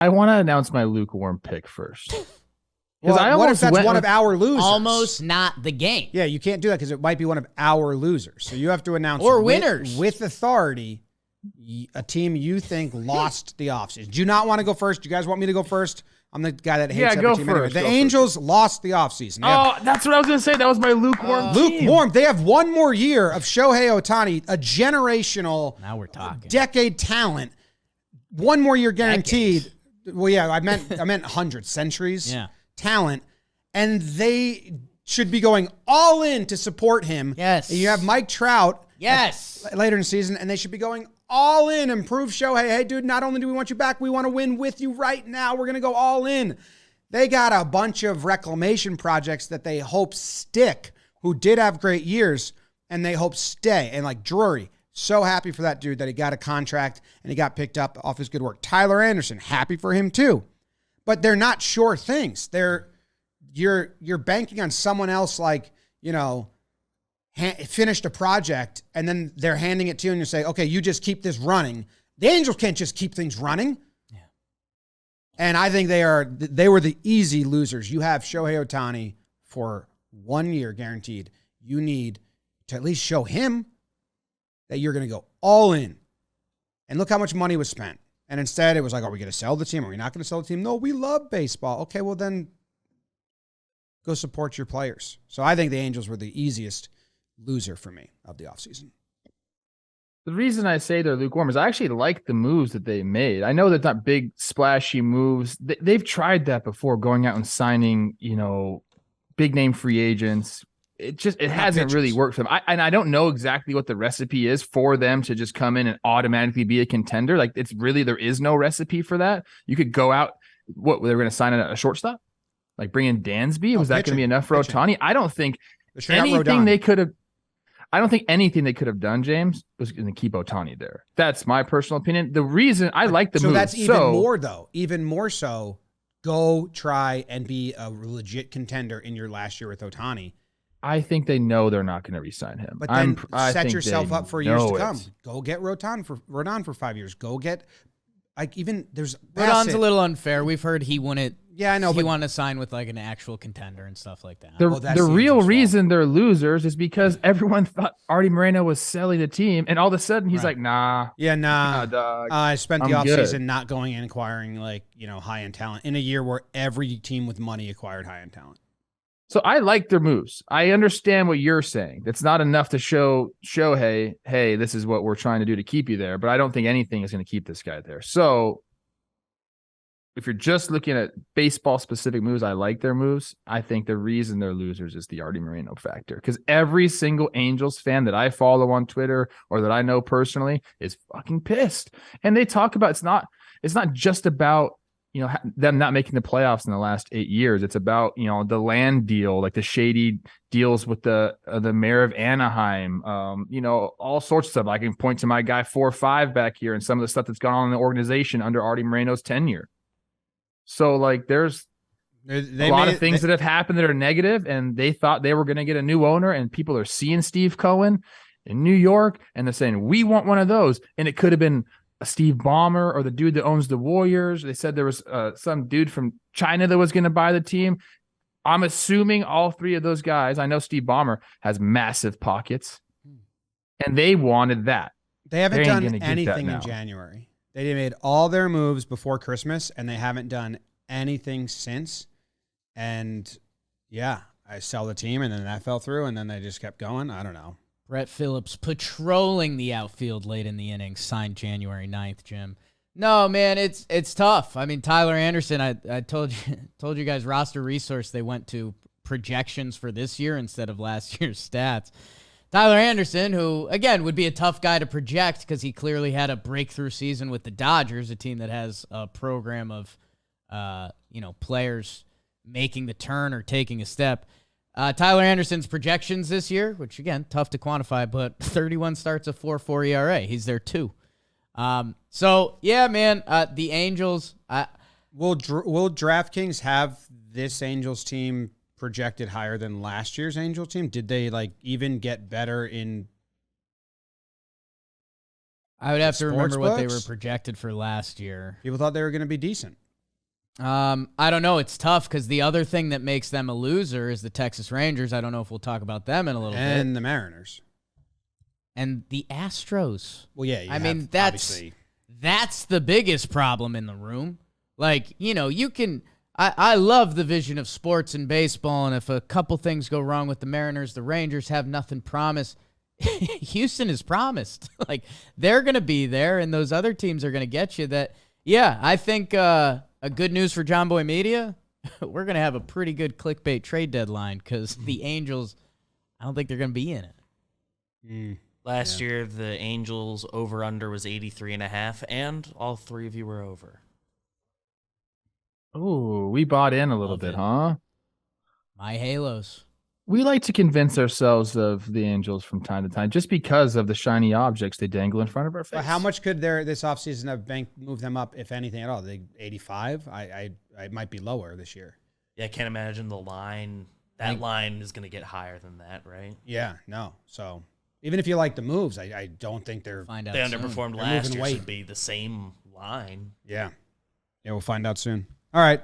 I want to announce my lukewarm pick first. Well, I what if that's one of our losers? Almost not the game. Yeah, you can't do that because it might be one of our losers. So you have to announce or winners with authority a team you think lost the offseason. Do you not want to go first? Do you guys want me to go first? I'm the guy that hates every team anyway. The Angels lost the offseason. That's what I was going to say. That was my lukewarm team. Lukewarm. They have one more year of Shohei Ohtani, a generational, now we're talking, decade talent. One more year guaranteed. Decades. Well, yeah, I meant hundreds, centuries. Yeah. Talent, and they should be going all in to support him. Yes. And you have Mike Trout. Yes. Later in the season, and they should be going all in and prove Shohei, hey, dude, not only do we want you back, we want to win with you right now. We're going to go all in. They got a bunch of reclamation projects that they hope stick, who did have great years, and they hope stay. And like Drury, so happy for that dude that he got a contract and he got picked up off his good work. Tyler Anderson, happy for him too. But they're not sure things. You're banking on someone else, like, finished a project and then they're handing it to you and you say, okay, you just keep this running. The Angels can't just keep things running. Yeah. And I think they were the easy losers. You have Shohei Ohtani for 1 year guaranteed. You need to at least show him that you're going to go all in. And look how much money was spent. And instead, it was like, are we going to sell the team? Are we not going to sell the team? No, we love baseball. Okay, well then go support your players. So I think the Angels were the easiest loser for me of the offseason. The reason I say they're lukewarm is I actually like the moves that they made. I know they're not big, splashy moves. They've tried that before, going out and signing, big name free agents. It hasn't really worked for them. I don't know exactly what the recipe is for them to just come in and automatically be a contender. Like, there is no recipe for that. You could go out, they're going to sign a shortstop, like bring in Dansby. Was that going to be enough for Ohtani? I don't think anything they could have done, James, was going to keep Ohtani there. That's my personal opinion. The reason I like the move. So that's even more so, go try and be a legit contender in your last year with Ohtani. I think they know they're not going to re-sign him. But then set yourself up for years to come. Go get Rodon for 5 years. Go get, there's Rodon's a little unfair. We've heard he wouldn't. Yeah, I know. He wanted to sign with like an actual contender and stuff like that. The real reason they're losers is because everyone thought Artie Moreno was selling the team, and all of a sudden he's like, nah. Yeah, nah. Dog. I spent the offseason not going and acquiring high-end talent in a year where every team with money acquired high-end talent. So I like their moves. I understand what you're saying. It's not enough to show Shohei, hey, this is what we're trying to do to keep you there. But I don't think anything is going to keep this guy there. So if you're just looking at baseball-specific moves, I like their moves. I think the reason they're losers is the Artie Moreno factor. Because every single Angels fan that I follow on Twitter or that I know personally is fucking pissed. And they talk about it's not just about them not making the playoffs in the last 8 years. It's about, the land deal, like the shady deals with the mayor of Anaheim, all sorts of stuff. I can point to my guy 4-5 back here and some of the stuff that's gone on in the organization under Artie Moreno's tenure. So there's a lot of things that have happened that are negative, and they thought they were going to get a new owner, and people are seeing Steve Cohen in New York and they're saying, we want one of those. And it could have been a Steve Ballmer or the dude that owns the Warriors. They said there was some dude from China that was going to buy the team. I'm assuming all three of those guys. I know Steve Ballmer has massive pockets, and they wanted that. They haven't done anything in January. They made all their moves before Christmas, and they haven't done anything since. And yeah, I sell the team, and then that fell through, and then they just kept going. I don't know. Brett Phillips patrolling the outfield late in the innings, signed January 9th, Jim. No, man, it's tough. I mean, Tyler Anderson, I told you guys, roster resource, they went to projections for this year instead of last year's stats. Tyler Anderson, who, again, would be a tough guy to project because he clearly had a breakthrough season with the Dodgers, a team that has a program of, players making the turn or taking a step. Tyler Anderson's projections this year, which, again, tough to quantify, but 31 starts, a 4.4 ERA. He's there, too. So, yeah, man, the Angels. Will DraftKings have this Angels team projected higher than last year's Angels team? Did they even get better in? I would have to remember what they were projected for last year. People thought they were going to be decent. I don't know. It's tough because the other thing that makes them a loser is the Texas Rangers. I don't know if we'll talk about them in a little bit. And the Mariners. And the Astros. Well, yeah. I mean, that's the biggest problem in the room. Like, you can. I love the vision of sports and baseball, and if a couple things go wrong with the Mariners, the Rangers have nothing promised. Houston is promised. Like, they're going to be there, and those other teams are going to get you. I think a good news for John Boy Media, we're going to have a pretty good clickbait trade deadline because the Angels, I don't think they're going to be in it. Last year, the Angels over-under was 83.5, and all three of you were over. Oh, we bought in a little bit, huh? My Halos. We like to convince ourselves of the Angels from time to time just because of the shiny objects they dangle in front of our face. But how much could this offseason have moved them up, if anything at all? 85? I might be lower this year. Yeah, I can't imagine the line. That line is going to get higher than that, right? Yeah, no. So even if you like the moves, I don't think they underperformed last year. Should be the same line. Yeah. Yeah, we'll find out soon. All right.